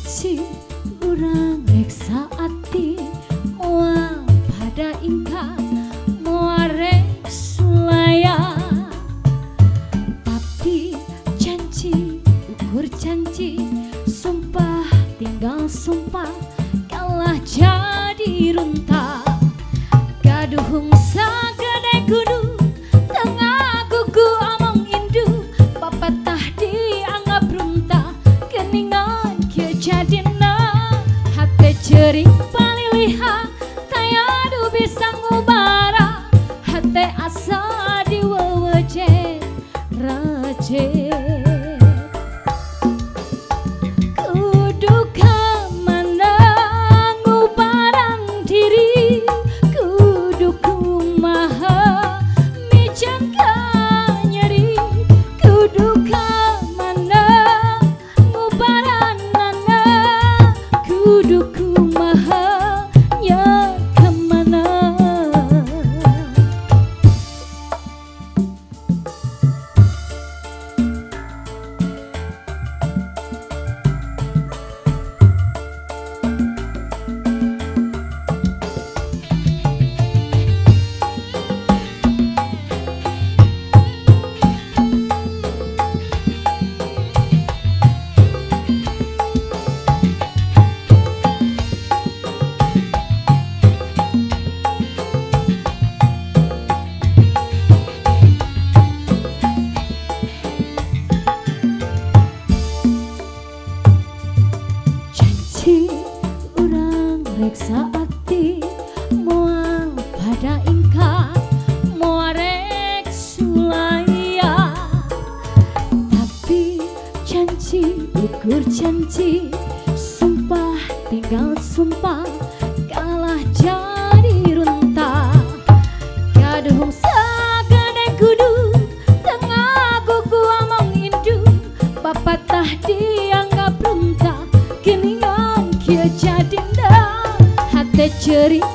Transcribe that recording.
janji urang reksa ati moal pada ingkang moarek sulaya, tapi janji ukur janji, sumpah tinggal sumpah kalah jadi runta. Gaduhung sagede gunung tengah gugu among indu, papatah dianggap runta keningan kia jadina. Hati jering paliliha tayadu bisa ngubara, hati asa diweweje raje. Reksa ati moal pada ingkang moarek sulaya, tapi janji ukur janji, sumpah tinggal sumpah kalah jadi runta. Gaduhung sagede kudu tengah gugu among indu, papatah dianggap runta keningan kia jadinda. Hati jering